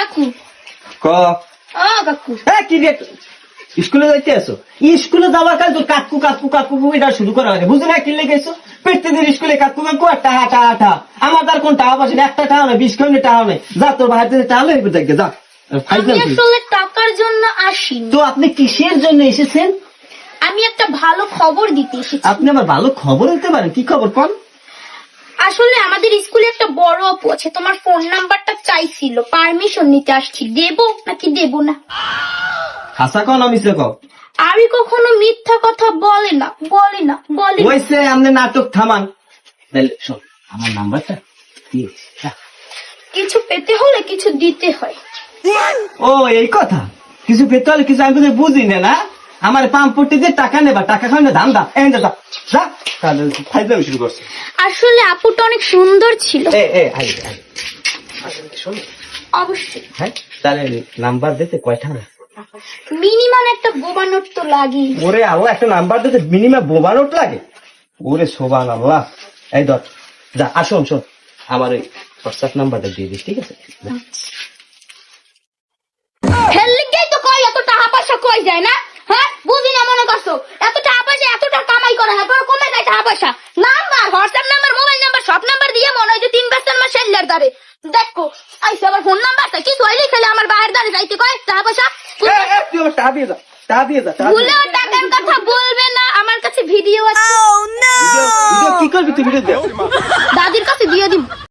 কাকু ক কাকু কি রে স্কুলে যাইতে আসো স্কুলে যাওয়ার কাজ তোর কাকু কাকু কাকু এটা শুরু করা হয় বুঝো না কি লেগেছো প্রত্যেকদিন স্কুলে কাকু কাকু আর টাহা টাহা টাহা আমার তার কোন টাকা পয়সা একটা টাকা নয় 20 কোটি টাকা নয় যা তোর ভাই টাকা লই দেখে যা আমি আসলে টাকার জন্য আসিনি। তো আপনি কিসের জন্য এসেছেন? আমি একটা ভালো খবর দিতে এসেছি। আপনি আমার ভালো খবর দিতে পারেন, কি খবর কোন? আসলে আমাদের স্কুলে একটা বড় আপু আছে, তোমার ফোন নাম্বারটা চাইছিল, পারমিশন নিতে আসছি, দেবো নাকি দেবো না? হাসা কন আমি সে কও আমি কখনো মিথ্যা কথা বলে না। ওইসে আপনি নাটক থামান। তাহলে শোন আমার নাম্বারটা দিয়ে কিছু পেতে হলে কিছু দিতে হয়। ও এই কথা, কিছু পেতে হলে কিছু আমি তো বুঝি না আমার পাম্পটি দিয়ে টাকা নেবা, টাকা খাওয়া ধান দা এই যা যা তাহলে ফাইজলামি শুরু করছে। আসলে আপুটা অনেক সুন্দর ছিল। শোন অবশ্যই। হ্যাঁ তাহলে নাম্বার দিতে কয়টা? মিনিমাম একটা বোবা নোট তো লাগেই। ওরে আল্লাহ, একটা নাম্বার দিতে মিনিমাম বোবা নোট লাগে? ওরে সোবান আল্লাহ। এই ধর যা, আসুন শোন আমার ওই হোয়াটসঅ্যাপ নাম্বারটা দিয়ে দিস, ঠিক আছে? হেললিগেই তো কই এত টাকা পয়সা কই যায় না, হ্যাঁ বুঝি না মনে করছো এত টাকা পয়সা এত টাকা কামাই করে হ্যাঁ তোর কমে যায় টাকা পয়সা। Number WhatsApp number mobile number সব নাম্বার দিয়ে মনে হয় যে 3 ব্যস্ত আমার সেল্লার দাঁড়ে দেখো আইসা আবার ফোন নাম্বারটা কি সইলেই খেলে আমার বাইরের দাঁড়ে যাইতে কয় টাকা পয়সা। তুই আমার টাকা দিয়ে যা, টাকা দিয়ে যা। ভুলেও টাকার কথা বলবে না, আমার কাছে ভিডিও আছে। ভিডিও কি করবি তুই? ভিডিও দে, দাদির কাছে দিয়ে দিব।